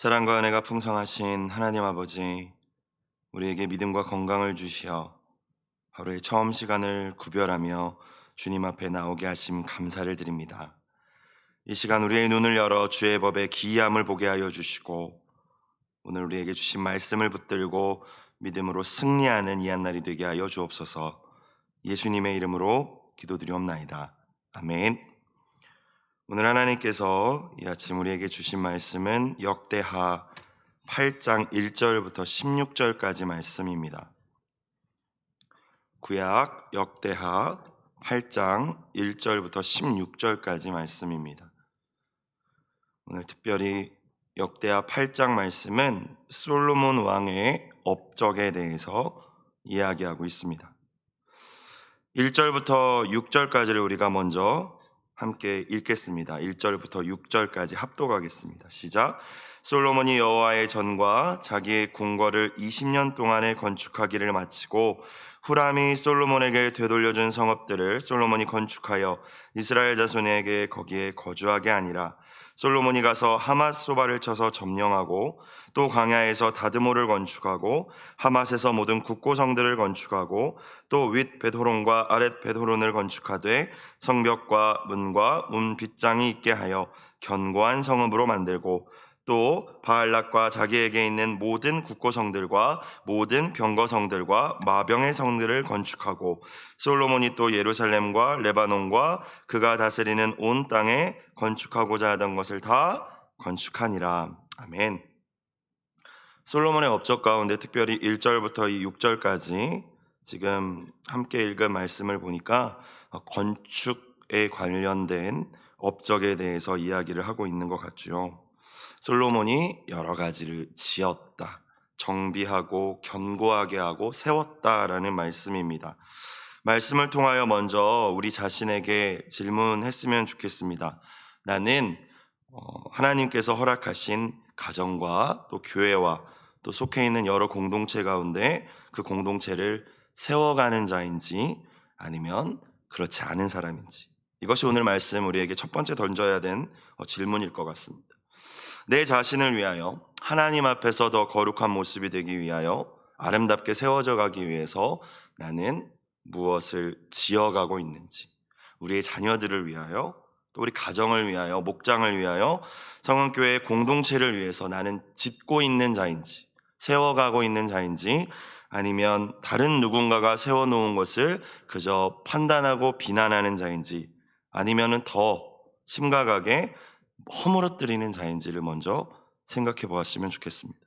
사랑과 은혜가 풍성하신 하나님 아버지, 우리에게 믿음과 건강을 주시어 하루의 처음 시간을 구별하며 주님 앞에 나오게 하심 감사를 드립니다. 이 시간 우리의 눈을 열어 주의 법의 기이함을 보게 하여 주시고, 오늘 우리에게 주신 말씀을 붙들고 믿음으로 승리하는 이 한날이 되게 하여 주옵소서. 예수님의 이름으로 기도드리옵나이다. 아멘. 오늘 하나님께서 이 아침 우리에게 주신 말씀은 역대하 8장 1절부터 16절까지 말씀입니다. 구약 역대하 8장 1절부터 16절까지 말씀입니다. 오늘 특별히 역대하 8장 말씀은 솔로몬 왕의 업적에 대해서 이야기하고 있습니다. 1절부터 6절까지를 우리가 먼저 함께 읽겠습니다. 1절부터 6절까지 합독하겠습니다. 시작. 솔로몬이 여호와의 전과 자기의 궁궐을 20년 동안에 건축하기를 마치고 후람이 솔로몬에게 되돌려준 성읍들을 솔로몬이 건축하여 이스라엘 자손에게 거기에 거주하게 하니라. 솔로몬이 가서 하맛소바를 쳐서 점령하고 또 광야에서 다드모를 건축하고 하맛에서 모든 국고성들을 건축하고 또 윗 벳호론과 아랫 벳호론을 건축하되 성벽과 문과 문 빗장이 있게 하여 견고한 성읍으로 만들고 또 바알락과 자기에게 있는 모든 국고성들과 모든 병거성들과 마병의 성들을 건축하고 솔로몬이 또 예루살렘과 레바논과 그가 다스리는 온 땅에 건축하고자 하던 것을 다 건축하니라. 아멘. 솔로몬의 업적 가운데 특별히 1절부터 이 6절까지 지금 함께 읽은 말씀을 보니까 건축에 관련된 업적에 대해서 이야기를 하고 있는 것 같죠. 솔로몬이 여러 가지를 지었다, 정비하고 견고하게 하고 세웠다라는 말씀입니다. 말씀을 통하여 먼저 우리 자신에게 질문했으면 좋겠습니다. 나는 하나님께서 허락하신 가정과 또 교회와 또 속해 있는 여러 공동체 가운데 그 공동체를 세워가는 자인지 아니면 그렇지 않은 사람인지, 이것이 오늘 말씀 우리에게 첫 번째 던져야 된 질문일 것 같습니다. 내 자신을 위하여 하나님 앞에서 더 거룩한 모습이 되기 위하여 아름답게 세워져 가기 위해서 나는 무엇을 지어가고 있는지, 우리의 자녀들을 위하여 또 우리 가정을 위하여 목장을 위하여 성은교회의 공동체를 위해서 나는 짓고 있는 자인지 세워가고 있는 자인지, 아니면 다른 누군가가 세워놓은 것을 그저 판단하고 비난하는 자인지, 아니면은 더 심각하게 허물어뜨리는 자인지를 먼저 생각해 보았으면 좋겠습니다.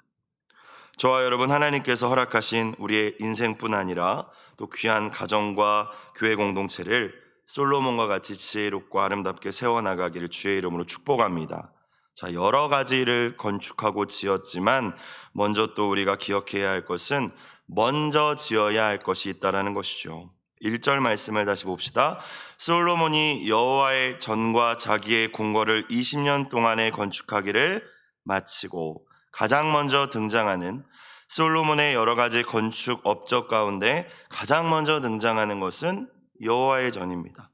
저와 여러분, 하나님께서 허락하신 우리의 인생뿐 아니라 또 귀한 가정과 교회 공동체를 솔로몬과 같이 지혜롭고 아름답게 세워나가기를 주의 이름으로 축복합니다. 자, 여러 가지를 건축하고 지었지만 먼저 또 우리가 기억해야 할 것은 먼저 지어야 할 것이 있다는 것이죠. 1절 말씀을 다시 봅시다. 솔로몬이 여호와의 전과 자기의 궁궐을 20년 동안에 건축하기를 마치고, 가장 먼저 등장하는 솔로몬의 여러 가지 건축 업적 가운데 가장 먼저 등장하는 것은 여호와의 전입니다.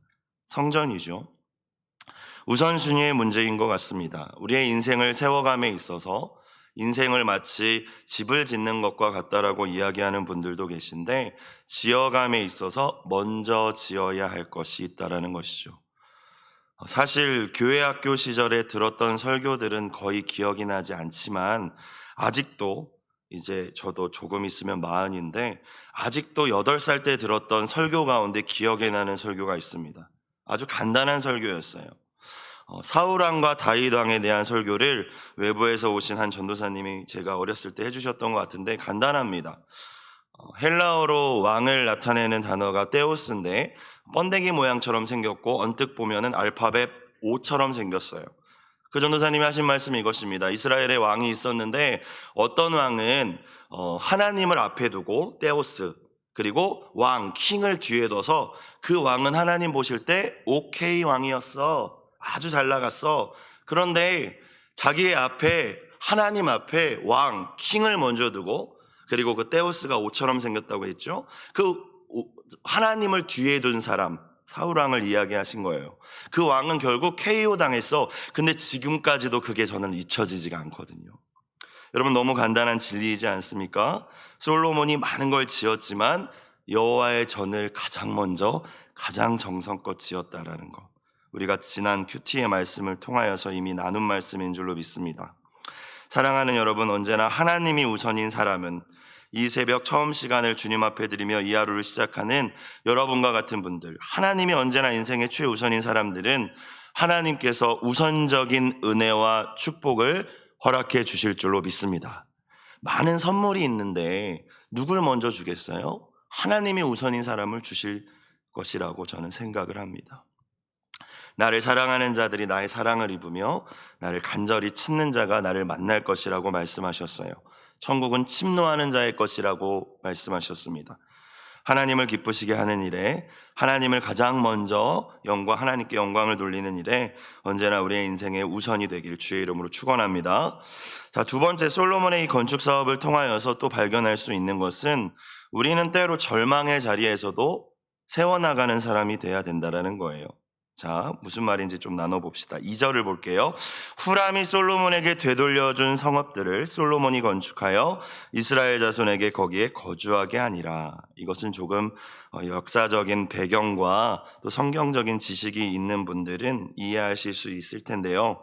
성전이죠. 우선순위의 문제인 것 같습니다. 우리의 인생을 세워감에 있어서 인생을 마치 집을 짓는 것과 같다라고 이야기하는 분들도 계신데, 지어감에 있어서 먼저 지어야 할 것이 있다라는 것이죠. 사실 교회 학교 시절에 들었던 설교들은 거의 기억이 나지 않지만, 아직도 이제 저도 조금 있으면 40인데 아직도 8살 때 들었던 설교 가운데 기억에 나는 설교가 있습니다. 아주 간단한 설교였어요. 사울왕과 다윗왕에 대한 설교를 외부에서 오신 한 전도사님이 제가 어렸을 때 해주셨던 것 같은데 간단합니다. 헬라어로 왕을 나타내는 단어가 테오스인데 번데기 모양처럼 생겼고 언뜻 보면은 알파벳 O처럼 생겼어요. 그 전도사님이 하신 말씀이 이것입니다. 이스라엘에 왕이 있었는데 어떤 왕은 하나님을 앞에 두고 테오스, 그리고 왕, 킹을 뒤에 둬서 그 왕은 하나님 보실 때 오케이 왕이었어. 아주 잘 나갔어. 그런데 자기의 앞에, 하나님 앞에 왕, 킹을 먼저 두고, 그리고 그 테오스가 오처럼 생겼다고 했죠. 그 하나님을 뒤에 둔 사람, 사울왕을 이야기하신 거예요. 그 왕은 결국 KO 당했어. 근데 지금까지도 그게 저는 잊혀지지가 않거든요. 여러분 너무 간단한 진리이지 않습니까? 솔로몬이 많은 걸 지었지만 여호와의 전을 가장 먼저 가장 정성껏 지었다라는 거. 우리가 지난 큐티의 말씀을 통하여서 이미 나눈 말씀인 줄로 믿습니다. 사랑하는 여러분, 언제나 하나님이 우선인 사람은 이 새벽 처음 시간을 주님 앞에 드리며 이 하루를 시작하는 여러분과 같은 분들, 하나님이 언제나 인생의 최우선인 사람들은 하나님께서 우선적인 은혜와 축복을 허락해 주실 줄로 믿습니다. 많은 선물이 있는데 누굴 먼저 주겠어요? 하나님이 우선인 사람을 주실 것이라고 저는 생각을 합니다. 나를 사랑하는 자들이 나의 사랑을 입으며 나를 간절히 찾는 자가 나를 만날 것이라고 말씀하셨어요. 천국은 침노하는 자의 것이라고 말씀하셨습니다. 하나님을 기쁘시게 하는 일에, 하나님을 가장 먼저 하나님께 영광을 돌리는 일에 언제나 우리의 인생의 우선이 되길 주의 이름으로 축원합니다. 자, 두 번째, 솔로몬의 이 건축 사업을 통하여서 또 발견할 수 있는 것은 우리는 때로 절망의 자리에서도 세워나가는 사람이 돼야 된다는 거예요. 자, 무슨 말인지 좀 나눠봅시다. 2절을 볼게요. 후람이 솔로몬에게 되돌려준 성읍들을 솔로몬이 건축하여 이스라엘 자손에게 거기에 거주하게 하니라. 이것은 조금 역사적인 배경과 또 성경적인 지식이 있는 분들은 이해하실 수 있을 텐데요.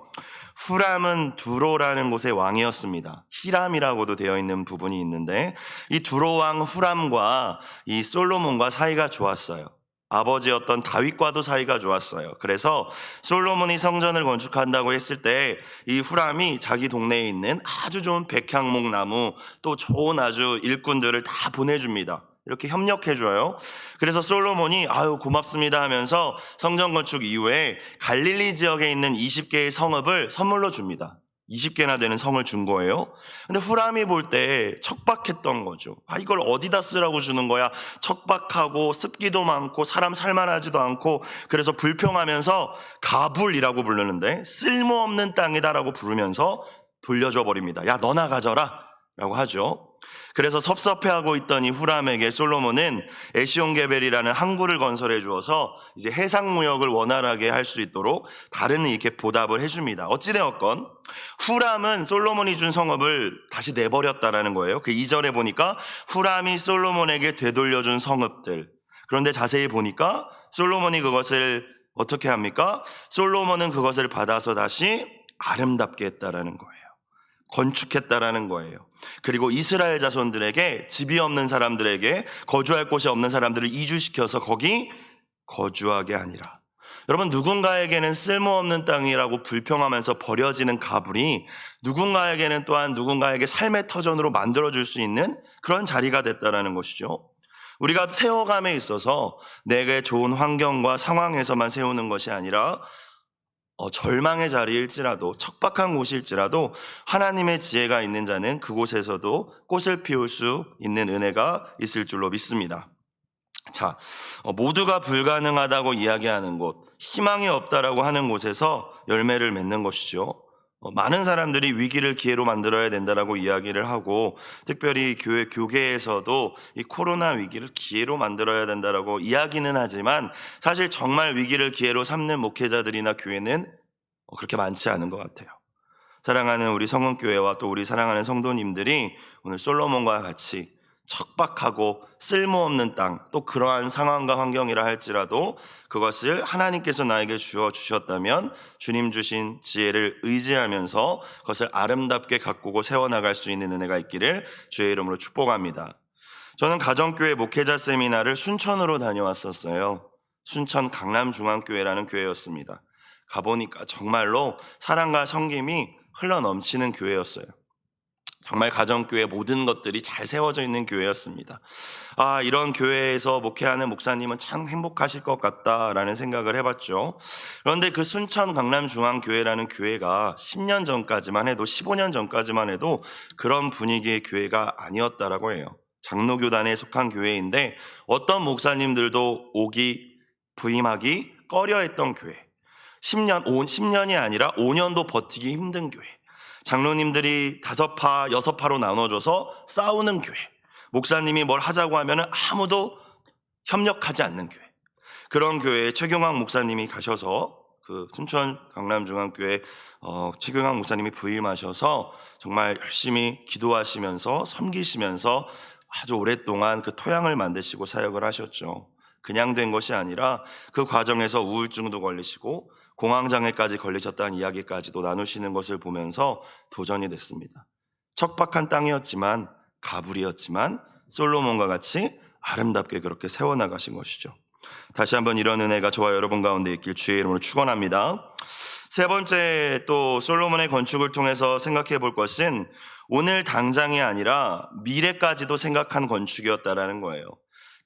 후람은 두로라는 곳의 왕이었습니다. 히람이라고도 되어 있는 부분이 있는데 이 두로 왕 후람과 이 솔로몬과 사이가 좋았어요. 아버지였던 다윗과도 사이가 좋았어요. 그래서 솔로몬이 성전을 건축한다고 했을 때 이 후람이 자기 동네에 있는 아주 좋은 백향목 나무 또 좋은 아주 일꾼들을 다 보내줍니다. 이렇게 협력해줘요. 그래서 솔로몬이 아유 고맙습니다 하면서 성전 건축 이후에 갈릴리 지역에 있는 20개의 성읍을 선물로 줍니다. 20개나 되는 성을 준 거예요. 근데 후람이 볼 때 척박했던 거죠. 이걸 어디다 쓰라고 주는 거야? 척박하고 습기도 많고 사람 살만하지도 않고, 그래서 불평하면서 가불이라고 부르는데 쓸모없는 땅이다라고 부르면서 돌려줘 버립니다. 야, 너나 가져라 라고 하죠. 그래서 섭섭해하고 있던 이 후람에게 솔로몬은 에시온게벨이라는 항구를 건설해 주어서 이제 해상무역을 원활하게 할 수 있도록 다른 이렇게 보답을 해줍니다. 어찌되었건 후람은 솔로몬이 준 성읍을 다시 내버렸다라는 거예요. 그 2절에 보니까 후람이 솔로몬에게 되돌려준 성읍들. 그런데 자세히 보니까 솔로몬이 그것을 어떻게 합니까? 솔로몬은 그것을 받아서 다시 아름답게 했다라는 거예요. 건축했다라는 거예요. 그리고 이스라엘 자손들에게, 집이 없는 사람들에게, 거주할 곳이 없는 사람들을 이주시켜서 거기 거주하게 하니라. 여러분, 누군가에게는 쓸모없는 땅이라고 불평하면서 버려지는 가불이 누군가에게는 또한 누군가에게 삶의 터전으로 만들어줄 수 있는 그런 자리가 됐다라는 것이죠. 우리가 세워감에 있어서 내게 좋은 환경과 상황에서만 세우는 것이 아니라 절망의 자리일지라도, 척박한 곳일지라도 하나님의 지혜가 있는 자는 그곳에서도 꽃을 피울 수 있는 은혜가 있을 줄로 믿습니다. 자, 모두가 불가능하다고 이야기하는 곳, 희망이 없다라고 하는 곳에서 열매를 맺는 것이죠. 많은 사람들이 위기를 기회로 만들어야 된다라고 이야기를 하고, 특별히 교계에서도 이 코로나 위기를 기회로 만들어야 된다라고 이야기는 하지만 사실 정말 위기를 기회로 삼는 목회자들이나 교회는 그렇게 많지 않은 것 같아요. 사랑하는 우리 성은교회와 또 우리 사랑하는 성도님들이 오늘 솔로몬과 같이 척박하고 쓸모없는 땅, 또 그러한 상황과 환경이라 할지라도 그것을 하나님께서 나에게 주셨다면 주님 주신 지혜를 의지하면서 그것을 아름답게 가꾸고 세워나갈 수 있는 은혜가 있기를 주의 이름으로 축복합니다. 저는 가정교회 목회자 세미나를 순천으로 다녀왔었어요. 순천 강남중앙교회라는 교회였습니다. 가보니까 정말로 사랑과 섬김이 흘러넘치는 교회였어요. 정말 가정교회 모든 것들이 잘 세워져 있는 교회였습니다. 이런 교회에서 목회하는 목사님은 참 행복하실 것 같다라는 생각을 해봤죠. 그런데 그 순천 강남중앙교회라는 교회가 10년 전까지만 해도, 15년 전까지만 해도 그런 분위기의 교회가 아니었다라고 해요. 장로교단에 속한 교회인데 어떤 목사님들도 부임하기 꺼려했던 교회. 10년이 아니라 5년도 버티기 힘든 교회. 장로님들이 5파, 6파로 나눠져서 싸우는 교회. 목사님이 뭘 하자고 하면 아무도 협력하지 않는 교회. 그런 교회에 최경환 목사님이 가셔서 그 순천 강남중앙교회 최경환 목사님이 부임하셔서 정말 열심히 기도하시면서 섬기시면서 아주 오랫동안 그 토양을 만드시고 사역을 하셨죠. 그냥 된 것이 아니라 그 과정에서 우울증도 걸리시고 공황장애까지 걸리셨다는 이야기까지도 나누시는 것을 보면서 도전이 됐습니다. 척박한 땅이었지만, 가불이었지만 솔로몬과 같이 아름답게 그렇게 세워나가신 것이죠. 다시 한번 이런 은혜가 저와 여러분 가운데 있길 주의 이름으로 축원합니다. 세 번째, 또 솔로몬의 건축을 통해서 생각해 볼 것은 오늘 당장이 아니라 미래까지도 생각한 건축이었다라는 거예요.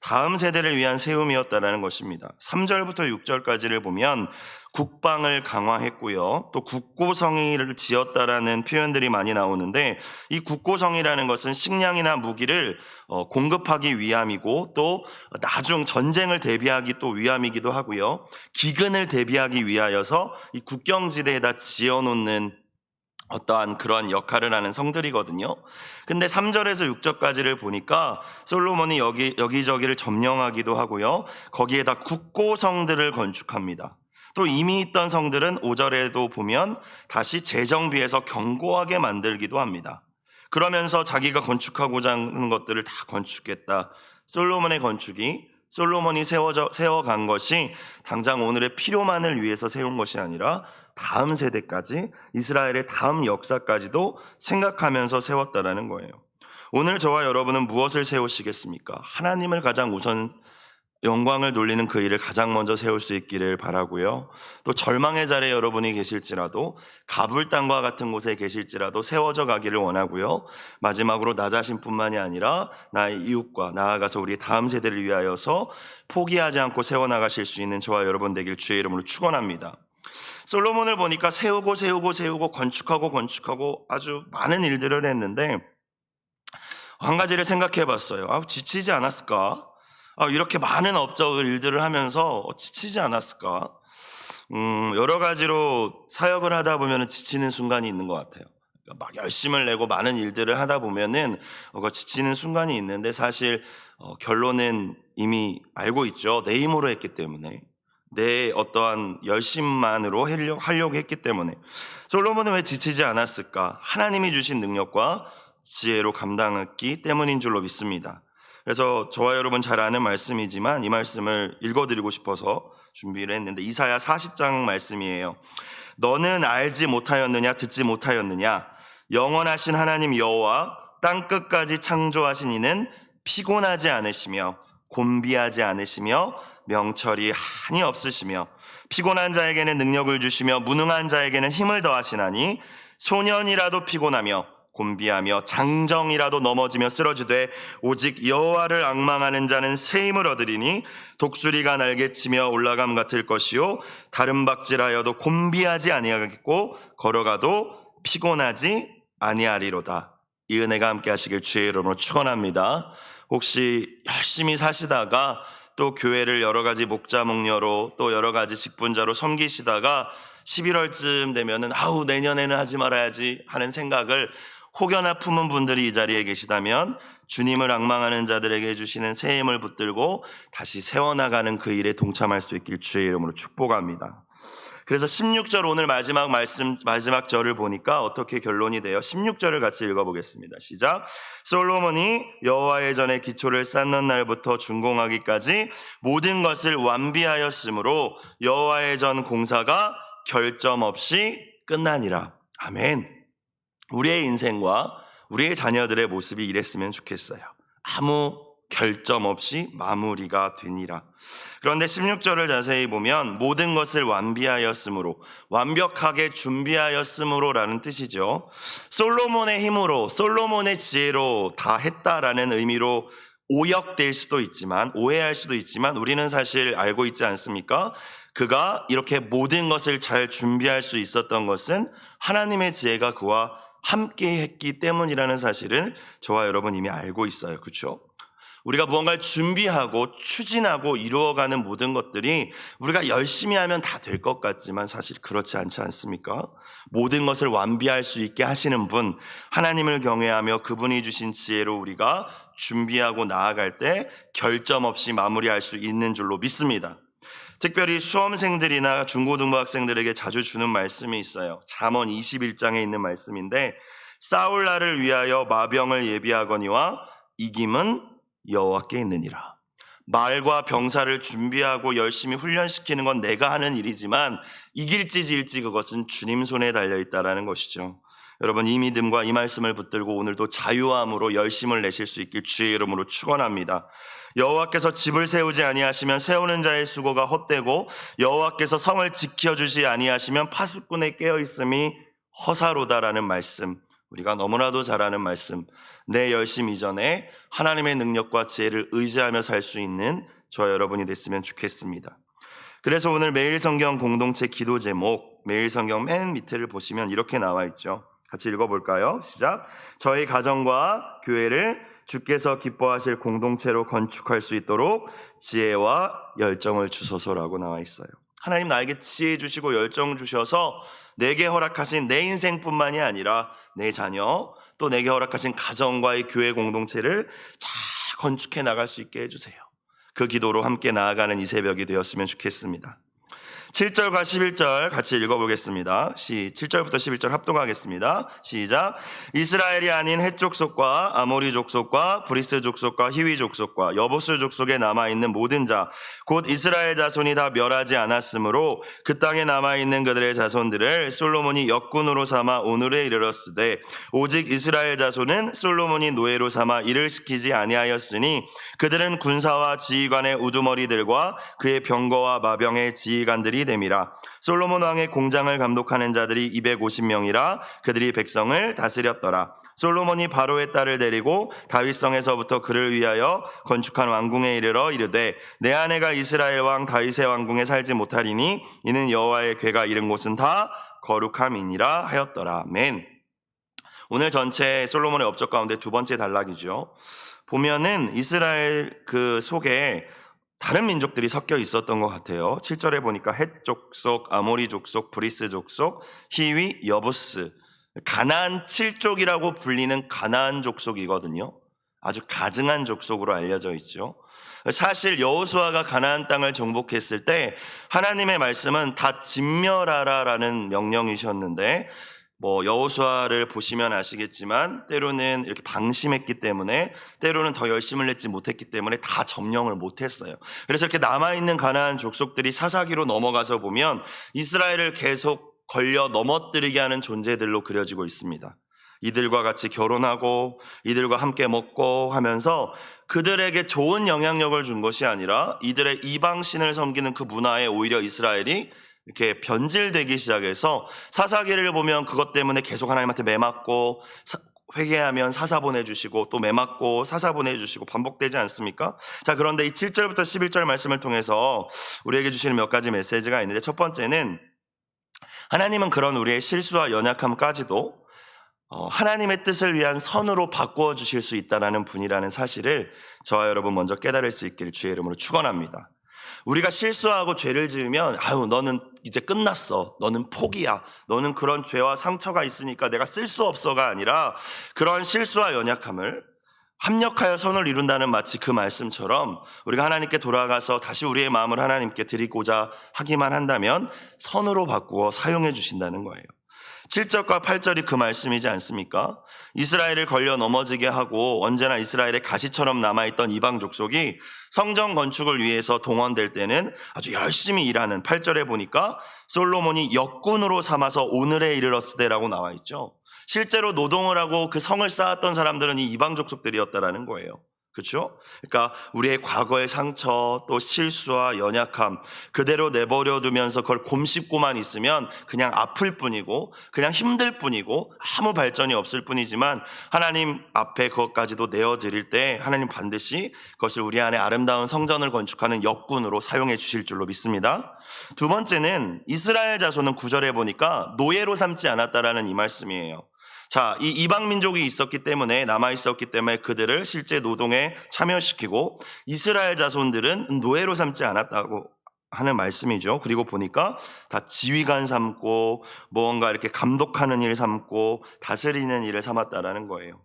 다음 세대를 위한 세움이었다라는 것입니다. 3절부터 6절까지를 보면 국방을 강화했고요. 또 국고성이를 지었다라는 표현들이 많이 나오는데, 이 국고성이라는 것은 식량이나 무기를 공급하기 위함이고, 또 나중 전쟁을 대비하기 또 위함이기도 하고요. 기근을 대비하기 위하여서 이 국경지대에다 지어놓는 어떠한 그런 역할을 하는 성들이거든요. 근데 3절에서 6절까지를 보니까 솔로몬이 여기저기를 점령하기도 하고요. 거기에다 국고성들을 건축합니다. 또 이미 있던 성들은 5절에도 보면 다시 재정비해서 견고하게 만들기도 합니다. 그러면서 자기가 건축하고자 하는 것들을 다 건축했다. 솔로몬의 건축이, 솔로몬이 세워간 것이 당장 오늘의 필요만을 위해서 세운 것이 아니라 다음 세대까지, 이스라엘의 다음 역사까지도 생각하면서 세웠다라는 거예요. 오늘 저와 여러분은 무엇을 세우시겠습니까? 하나님을 가장 우선 영광을 돌리는 그 일을 가장 먼저 세울 수 있기를 바라고요. 또 절망의 자리에 여러분이 계실지라도, 가불 땅과 같은 곳에 계실지라도 세워져 가기를 원하고요. 마지막으로 나 자신뿐만이 아니라 나의 이웃과 나아가서 우리 다음 세대를 위하여서 포기하지 않고 세워나가실 수 있는 저와 여러분 되길 주의 이름으로 축원합니다. 솔로몬을 보니까 세우고 건축하고 아주 많은 일들을 했는데, 한 가지를 생각해 봤어요. 지치지 않았을까? 이렇게 많은 업적 일들을 하면서 지치지 않았을까? 여러 가지로 사역을 하다 보면 지치는 순간이 있는 것 같아요. 막 열심을 내고 많은 일들을 하다 보면은 지치는 순간이 있는데, 사실 결론은 이미 알고 있죠. 내 힘으로 했기 때문에, 내 어떠한 열심만으로 하려고 했기 때문에. 솔로몬은 왜 지치지 않았을까? 하나님이 주신 능력과 지혜로 감당했기 때문인 줄로 믿습니다. 그래서 저와 여러분 잘 아는 말씀이지만 이 말씀을 읽어드리고 싶어서 준비를 했는데, 이사야 40장 말씀이에요. 너는 알지 못하였느냐? 듣지 못하였느냐? 영원하신 하나님 여호와 땅 끝까지 창조하신 이는 피곤하지 않으시며 곤비하지 않으시며 명철이 한이 없으시며 피곤한 자에게는 능력을 주시며 무능한 자에게는 힘을 더하시나니, 소년이라도 피곤하며 곤비하며 장정이라도 넘어지며 쓰러지되 오직 여호와를 앙망하는 자는 새 힘을 얻으리니, 독수리가 날개치며 올라감 같을 것이요 다른 박질하여도 곤비하지 아니하겠고 걸어가도 피곤하지 아니하리로다. 이 은혜가 함께 하시길 주의 이름으로 축원합니다. 혹시 열심히 사시다가 또 교회를 여러 가지 목자 목녀로 또 여러 가지 직분자로 섬기시다가 11월쯤 되면은 내년에는 하지 말아야지 하는 생각을 혹여나 품은 분들이 이 자리에 계시다면, 주님을 앙망하는 자들에게 해주시는 새 힘을 붙들고 다시 세워나가는 그 일에 동참할 수 있길 주의 이름으로 축복합니다. 그래서 16절, 오늘 마지막 절을 보니까 어떻게 결론이 돼요? 16절을 같이 읽어보겠습니다. 시작. 솔로몬이 여호와의 전에 기초를 쌓는 날부터 준공하기까지 모든 것을 완비하였으므로 여호와의 전 공사가 결점 없이 끝나니라. 아멘. 우리의 인생과 우리의 자녀들의 모습이 이랬으면 좋겠어요. 아무 결점 없이 마무리가 되니라. 그런데 16절을 자세히 보면 모든 것을 완비하였으므로, 완벽하게 준비하였으므로 라는 뜻이죠. 솔로몬의 힘으로, 솔로몬의 지혜로 다 했다라는 의미로 오역될 수도 있지만, 오해할 수도 있지만, 우리는 사실 알고 있지 않습니까? 그가 이렇게 모든 것을 잘 준비할 수 있었던 것은 하나님의 지혜가 그와 함께 했기 때문이라는 사실을 저와 여러분 이미 알고 있어요. 그렇죠? 우리가 무언가를 준비하고 추진하고 이루어가는 모든 것들이 우리가 열심히 하면 다 될 것 같지만 사실 그렇지 않지 않습니까? 모든 것을 완비할 수 있게 하시는 분, 하나님을 경외하며 그분이 주신 지혜로 우리가 준비하고 나아갈 때 결점 없이 마무리할 수 있는 줄로 믿습니다. 특별히 수험생들이나 중고등부 학생들에게 자주 주는 말씀이 있어요. 잠언 21장에 있는 말씀인데 싸울 날을 위하여 마병을 예비하거니와 이김은 여호와께 있느니라. 말과 병사를 준비하고 열심히 훈련시키는 건 내가 하는 일이지만 이길지 질지 그것은 주님 손에 달려있다라는 것이죠. 여러분, 이 믿음과 이 말씀을 붙들고 오늘도 자유함으로 열심을 내실 수 있길 주의 이름으로 축원합니다. 여호와께서 집을 세우지 아니하시면 세우는 자의 수고가 헛되고 여호와께서 성을 지켜주지 아니하시면 파수꾼의 깨어있음이 허사로다라는 말씀, 우리가 너무나도 잘 아는 말씀, 내 열심 이전에 하나님의 능력과 지혜를 의지하며 살 수 있는 저와 여러분이 됐으면 좋겠습니다. 그래서 오늘 매일 성경 공동체 기도 제목, 매일 성경 맨 밑에를 보시면 이렇게 나와 있죠. 같이 읽어볼까요? 시작. 저희 가정과 교회를 주께서 기뻐하실 공동체로 건축할 수 있도록 지혜와 열정을 주소서라고 나와 있어요. 하나님 나에게 지혜 주시고 열정 주셔서 내게 허락하신 내 인생뿐만이 아니라 내 자녀, 또 내게 허락하신 가정과의 교회 공동체를 잘 건축해 나갈 수 있게 해주세요. 그 기도로 함께 나아가는 이 새벽이 되었으면 좋겠습니다. 7절과 11절 같이 읽어보겠습니다. 7절부터 11절 합독하겠습니다. 시작. 이스라엘이 아닌 헷 족속과 아모리 족속과 브리스 족속과 히위 족속과 여부스 족속에 남아있는 모든 자 곧 이스라엘 자손이 다 멸하지 않았으므로 그 땅에 남아있는 그들의 자손들을 솔로몬이 역군으로 삼아 오늘에 이르렀으되 오직 이스라엘 자손은 솔로몬이 노예로 삼아 일을 시키지 아니하였으니 그들은 군사와 지휘관의 우두머리들과 그의 병거와 마병의 지휘관들이 됨이라. 솔로몬 왕의 공장을 감독하는 자들이 250명이라 그들이 백성을 다스렸더라. 솔로몬이 바로의 딸을 데리고 다윗성에서부터 그를 위하여 건축한 왕궁에 이르러 이르되 내 아내가 이스라엘 왕 다윗의 왕궁에 살지 못하리니 이는 여호와의 궤가 이른 곳은 다 거룩함이니라 하였더라. 아멘. 오늘 전체 솔로몬의 업적 가운데 두 번째 단락이죠. 보면은 이스라엘 그 속에 다른 민족들이 섞여 있었던 것 같아요. 7절에 보니까 헷 족속, 아모리 족속, 브리스 족속, 히위, 여부스, 가나안 7족이라고 불리는 가나안 족속이거든요. 아주 가증한 족속으로 알려져 있죠. 사실 여호수아가 가나안 땅을 정복했을 때 하나님의 말씀은 다 진멸하라라는 명령이셨는데 여호수아를 보시면 아시겠지만 때로는 이렇게 방심했기 때문에 때로는 더 열심을 냈지 못했기 때문에 다 점령을 못했어요. 그래서 이렇게 남아있는 가나안 족속들이 사사기로 넘어가서 보면 이스라엘을 계속 걸려 넘어뜨리게 하는 존재들로 그려지고 있습니다. 이들과 같이 결혼하고 이들과 함께 먹고 하면서 그들에게 좋은 영향력을 준 것이 아니라 이들의 이방신을 섬기는 그 문화에 오히려 이스라엘이 이렇게 변질되기 시작해서 사사기를 보면 그것 때문에 계속 하나님한테 매맞고 회개하면 사사 보내주시고 또 매맞고 사사 보내주시고 반복되지 않습니까? 자, 그런데 이 7절부터 11절 말씀을 통해서 우리에게 주시는 몇 가지 메시지가 있는데 첫 번째는 하나님은 그런 우리의 실수와 연약함까지도 하나님의 뜻을 위한 선으로 바꾸어 주실 수 있다는 분이라는 사실을 저와 여러분 먼저 깨달을 수 있기를 주의 이름으로 축원합니다. 우리가 실수하고 죄를 지으면 너는 이제 끝났어, 너는 포기야, 너는 그런 죄와 상처가 있으니까 내가 쓸 수 없어가 아니라 그런 실수와 연약함을 합력하여 선을 이룬다는 마치 그 말씀처럼 우리가 하나님께 돌아가서 다시 우리의 마음을 하나님께 드리고자 하기만 한다면 선으로 바꾸어 사용해 주신다는 거예요. 7절과 8절이 그 말씀이지 않습니까? 이스라엘을 걸려 넘어지게 하고 언제나 이스라엘의 가시처럼 남아있던 이방 족속이 성전 건축을 위해서 동원될 때는 아주 열심히 일하는 8절에 보니까 솔로몬이 역군으로 삼아서 오늘에 이르렀으되라고 나와 있죠. 실제로 노동을 하고 그 성을 쌓았던 사람들은 이 이방 족속들이었다라는 거예요. 그렇죠? 그러니까 우리의 과거의 상처 또 실수와 연약함 그대로 내버려 두면서 그걸 곰씹고만 있으면 그냥 아플 뿐이고 그냥 힘들 뿐이고 아무 발전이 없을 뿐이지만 하나님 앞에 그것까지도 내어드릴 때 하나님 반드시 그것을 우리 안에 아름다운 성전을 건축하는 역군으로 사용해 주실 줄로 믿습니다. 두 번째는 이스라엘 자손은 9절에 보니까 노예로 삼지 않았다라는 이 말씀이에요. 자, 이 이방 민족이 있었기 때문에 남아있었기 때문에 그들을 실제 노동에 참여시키고 이스라엘 자손들은 노예로 삼지 않았다고 하는 말씀이죠. 그리고 보니까 다 지휘관 삼고 무언가 이렇게 감독하는 일 삼고 다스리는 일을 삼았다라는 거예요.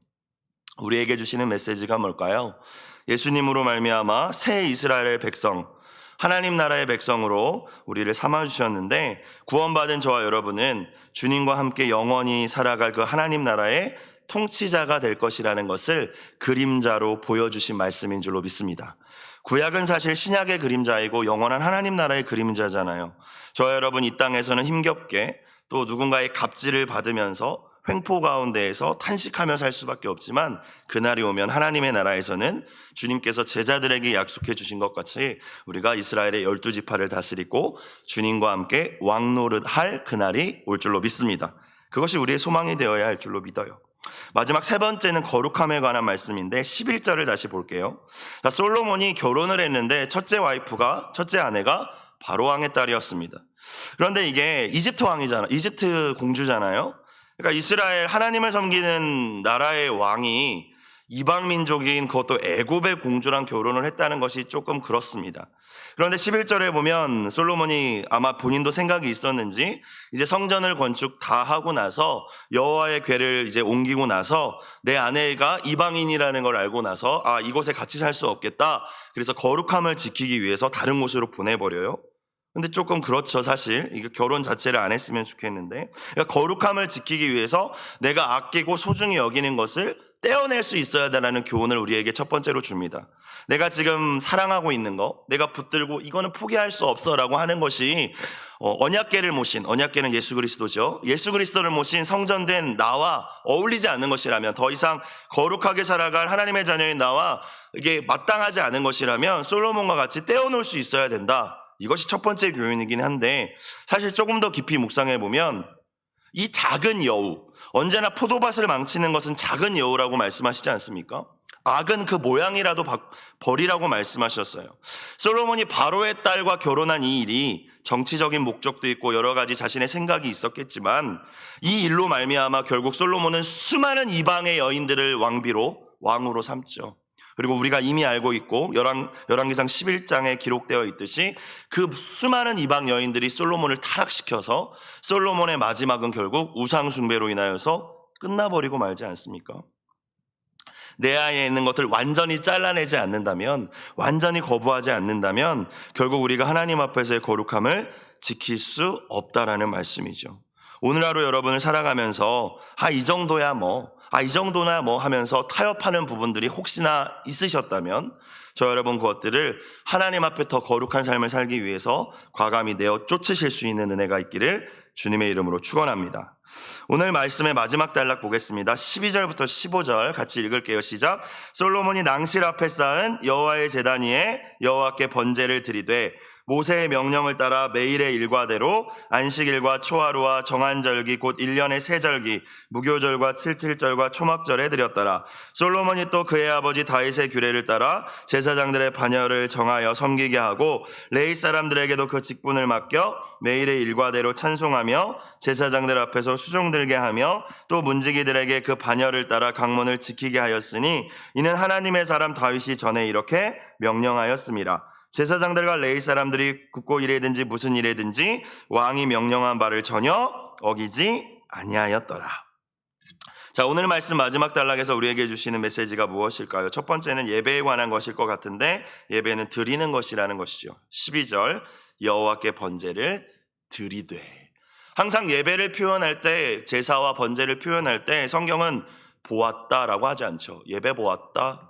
우리에게 주시는 메시지가 뭘까요? 예수님으로 말미암아 새 이스라엘의 백성, 하나님 나라의 백성으로 우리를 삼아주셨는데 구원받은 저와 여러분은 주님과 함께 영원히 살아갈 그 하나님 나라의 통치자가 될 것이라는 것을 그림자로 보여주신 말씀인 줄로 믿습니다. 구약은 사실 신약의 그림자이고 영원한 하나님 나라의 그림자잖아요. 저와 여러분 이 땅에서는 힘겹게 또 누군가의 갑질을 받으면서 횡포 가운데에서 탄식하며 살 수밖에 없지만 그날이 오면 하나님의 나라에서는 주님께서 제자들에게 약속해 주신 것 같이 우리가 이스라엘의 12지파를 다스리고 주님과 함께 왕노릇할 그날이 올 줄로 믿습니다. 그것이 우리의 소망이 되어야 할 줄로 믿어요. 마지막 세 번째는 거룩함에 관한 말씀인데 11절을 다시 볼게요. 자, 솔로몬이 결혼을 했는데 첫째 아내가 바로왕의 딸이었습니다. 그런데 이게 이집트 공주잖아요. 그러니까 이스라엘 하나님을 섬기는 나라의 왕이 이방 민족인 그것도 애굽의 공주랑 결혼을 했다는 것이 조금 그렇습니다. 그런데 11절에 보면 솔로몬이 아마 본인도 생각이 있었는지 이제 성전을 건축 다 하고 나서 여호와의 궤를 이제 옮기고 나서 내 아내가 이방인이라는 걸 알고 나서 이곳에 같이 살 수 없겠다. 그래서 거룩함을 지키기 위해서 다른 곳으로 보내버려요. 근데 조금 그렇죠. 사실 이게 결혼 자체를 안 했으면 좋겠는데 그러니까 거룩함을 지키기 위해서 내가 아끼고 소중히 여기는 것을 떼어낼 수 있어야 된다는 교훈을 우리에게 첫 번째로 줍니다. 내가 지금 사랑하고 있는 거, 내가 붙들고 이거는 포기할 수 없어라고 하는 것이 언약궤는 예수 그리스도죠. 예수 그리스도를 모신 성전된 나와 어울리지 않는 것이라면, 더 이상 거룩하게 살아갈 하나님의 자녀인 나와 이게 마땅하지 않은 것이라면 솔로몬과 같이 떼어놓을 수 있어야 된다. 이것이 첫 번째 교훈이긴 한데 사실 조금 더 깊이 묵상해 보면 이 작은 여우, 언제나 포도밭을 망치는 것은 작은 여우라고 말씀하시지 않습니까? 악은 그 모양이라도 버리라고 말씀하셨어요. 솔로몬이 바로의 딸과 결혼한 이 일이 정치적인 목적도 있고 여러 가지 자신의 생각이 있었겠지만 이 일로 말미암아 결국 솔로몬은 수많은 이방의 여인들을 왕으로 삼죠. 그리고 우리가 이미 알고 있고 열왕기상 11장에 기록되어 있듯이 그 수많은 이방 여인들이 솔로몬을 타락시켜서 솔로몬의 마지막은 결국 우상 숭배로 인하여서 끝나버리고 말지 않습니까? 내 안에 있는 것을 완전히 잘라내지 않는다면, 완전히 거부하지 않는다면 결국 우리가 하나님 앞에서의 거룩함을 지킬 수 없다라는 말씀이죠. 오늘 하루 여러분을 살아가면서 이 정도나 뭐 하면서 타협하는 부분들이 혹시나 있으셨다면 저 여러분 그것들을 하나님 앞에 더 거룩한 삶을 살기 위해서 과감히 내어 쫓으실 수 있는 은혜가 있기를 주님의 이름으로 축원합니다. 오늘 말씀의 마지막 단락 보겠습니다. 12절부터 15절 같이 읽을게요. 시작. 솔로몬이 낭실 앞에 쌓은 여호와의 제단 위에 여호와께 번제를 드리되 모세의 명령을 따라 매일의 일과대로 안식일과 초하루와 정한절기 곧 1년의 세 절기 무교절과 칠칠절과 초막절에 드렸더라. 솔로몬이 또 그의 아버지 다윗의 규례를 따라 제사장들의 반열을 정하여 섬기게 하고 레위 사람들에게도 그 직분을 맡겨 매일의 일과대로 찬송하며 제사장들 앞에서 수종 들게 하며 또 문지기들에게 그 반열을 따라 강문을 지키게 하였으니 이는 하나님의 사람 다윗이 전에 이렇게 명령하였습니다. 제사장들과 레위 사람들이 굽고 일이든지 무슨 일이든지 왕이 명령한 바를 전혀 어기지 아니하였더라. 자, 오늘 말씀 마지막 단락에서 우리에게 주시는 메시지가 무엇일까요? 첫 번째는 예배에 관한 것일 것 같은데 예배는 드리는 것이라는 것이죠. 12절 여호와께 번제를 드리되. 항상 예배를 표현할 때, 제사와 번제를 표현할 때 성경은 보았다라고 하지 않죠. 예배 보았다,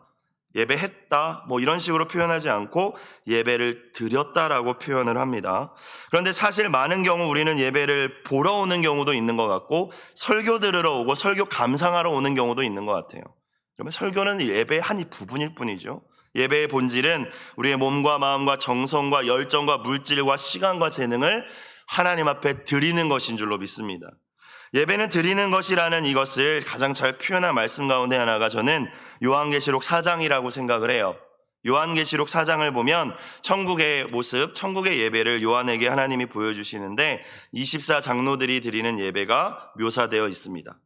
예배했다 뭐 이런 식으로 표현하지 않고 예배를 드렸다라고 표현을 합니다. 그런데 사실 많은 경우 우리는 예배를 보러 오는 경우도 있는 것 같고 설교 들으러 오고 설교 감상하러 오는 경우도 있는 것 같아요. 그러면 설교는 예배의 한 부분일 뿐이죠. 예배의 본질은 우리의 몸과 마음과 정성과 열정과 물질과 시간과 재능을 하나님 앞에 드리는 것인 줄로 믿습니다. 예배는 드리는 것이라는 이것을 가장 잘 표현한 말씀 가운데 하나가 저는 요한계시록 4장이라고 생각을 해요. 요한계시록 4장을 보면 천국의 모습, 천국의 예배를 요한에게 하나님이 보여주시는데 24장로들이 드리는 예배가 묘사되어 있습니다.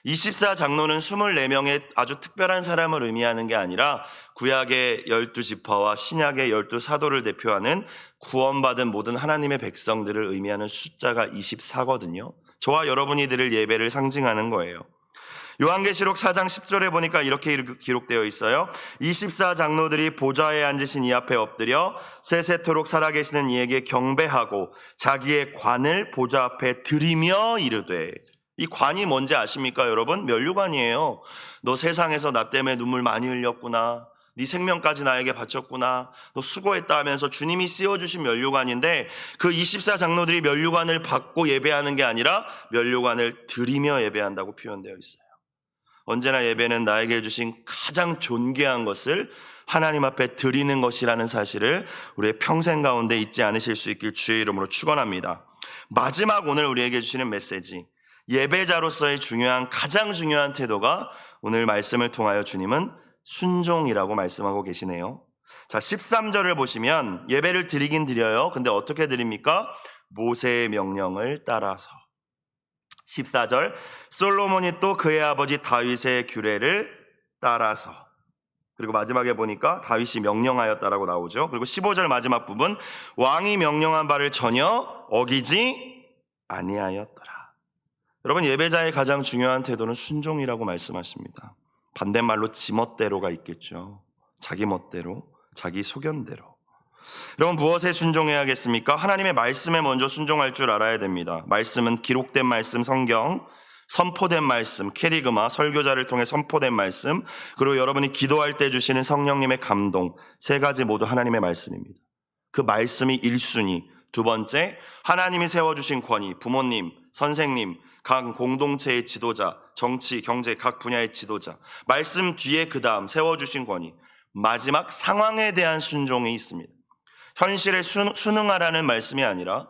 24장로는 24명의 아주 특별한 사람을 의미하는 게 아니라 구약의 12지파와 신약의 12사도를 대표하는 구원받은 모든 하나님의 백성들을 의미하는 숫자가 24거든요. 저와 여러분이 드릴 예배를 상징하는 거예요. 요한계시록 4장 10절에 보니까 이렇게 기록되어 있어요. 24장로들이 보좌에 앉으신 이 앞에 엎드려 세세토록 살아계시는 이에게 경배하고 자기의 관을 보좌 앞에 드리며 이르되. 이 관이 뭔지 아십니까, 여러분? 면류관이에요. 너 세상에서 나 때문에 눈물 많이 흘렸구나. 네 생명까지 나에게 바쳤구나. 너 수고했다 하면서 주님이 씌워주신 면류관인데, 그 24장로들이 면류관을 받고 예배하는 게 아니라 면류관을 드리며 예배한다고 표현되어 있어요. 언제나 예배는 나에게 주신 가장 존귀한 것을 하나님 앞에 드리는 것이라는 사실을 우리의 평생 가운데 잊지 않으실 수 있길 주의 이름으로 축원합니다. 마지막 오늘 우리에게 주시는 메시지, 예배자로서의 가장 중요한 태도가 오늘 말씀을 통하여 주님은 순종이라고 말씀하고 계시네요. 자, 13절을 보시면 예배를 드리긴 드려요. 근데 어떻게 드립니까? 모세의 명령을 따라서. 14절, 솔로몬이 또 그의 아버지 다윗의 규례를 따라서. 그리고 마지막에 보니까 다윗이 명령하였다라고 나오죠. 그리고 15절 마지막 부분, 왕이 명령한 바를 전혀 어기지 아니하였더라. 여러분, 예배자의 가장 중요한 태도는 순종이라고 말씀하십니다. 반대말로 지멋대로가 있겠죠. 자기 멋대로, 자기 소견대로. 여러분, 무엇에 순종해야겠습니까? 하나님의 말씀에 먼저 순종할 줄 알아야 됩니다. 말씀은 기록된 말씀, 성경, 선포된 말씀, 캐리그마, 설교자를 통해 선포된 말씀, 그리고 여러분이 기도할 때 주시는 성령님의 감동, 세 가지 모두 하나님의 말씀입니다. 그 말씀이 1순위. 두 번째, 하나님이 세워주신 권위, 부모님, 선생님, 각 공동체의 지도자, 정치, 경제, 각 분야의 지도자, 말씀 뒤에 그 다음 세워주신 권위, 마지막 상황에 대한 순종이 있습니다. 현실에 순응하라는 말씀이 아니라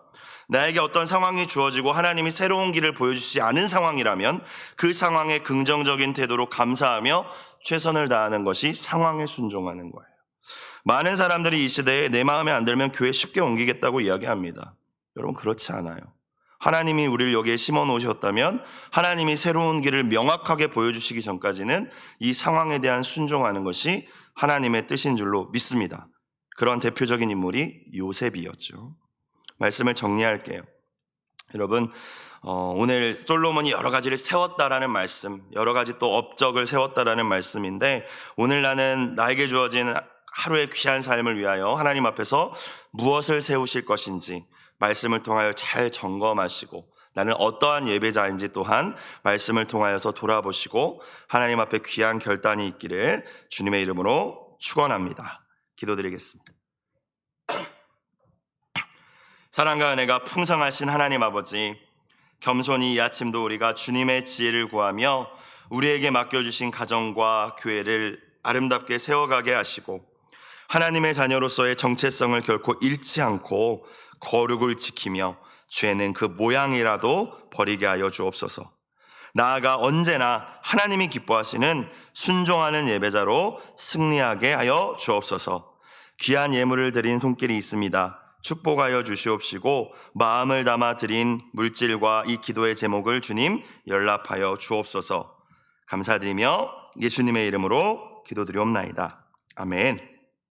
나에게 어떤 상황이 주어지고 하나님이 새로운 길을 보여주시지 않은 상황이라면 그 상황에 긍정적인 태도로 감사하며 최선을 다하는 것이 상황에 순종하는 거예요. 많은 사람들이 이 시대에 내 마음에 안 들면 교회 쉽게 옮기겠다고 이야기합니다. 여러분, 그렇지 않아요. 하나님이 우리를 여기에 심어 놓으셨다면 하나님이 새로운 길을 명확하게 보여주시기 전까지는 이 상황에 대한 순종하는 것이 하나님의 뜻인 줄로 믿습니다. 그런 대표적인 인물이 요셉이었죠. 말씀을 정리할게요. 여러분, 오늘 솔로몬이 여러 가지를 세웠다라는 말씀, 여러 가지 또 업적을 세웠다라는 말씀인데, 오늘 나에게 주어진 하루의 귀한 삶을 위하여 하나님 앞에서 무엇을 세우실 것인지 말씀을 통하여 잘 점검하시고, 나는 어떠한 예배자인지 또한 말씀을 통하여서 돌아보시고 하나님 앞에 귀한 결단이 있기를 주님의 이름으로 축원합니다. 기도드리겠습니다. 사랑과 은혜가 풍성하신 하나님 아버지, 겸손히 이 아침도 우리가 주님의 지혜를 구하며 우리에게 맡겨주신 가정과 교회를 아름답게 세워가게 하시고 하나님의 자녀로서의 정체성을 결코 잃지 않고 거룩을 지키며 죄는 그 모양이라도 버리게 하여 주옵소서. 나아가 언제나 하나님이 기뻐하시는 순종하는 예배자로 승리하게 하여 주옵소서. 귀한 예물을 드린 손길이 있습니다. 축복하여 주시옵시고 마음을 담아 드린 물질과 이 기도의 제목을 주님 연락하여 주옵소서. 감사드리며 예수님의 이름으로 기도드리옵나이다. 아멘.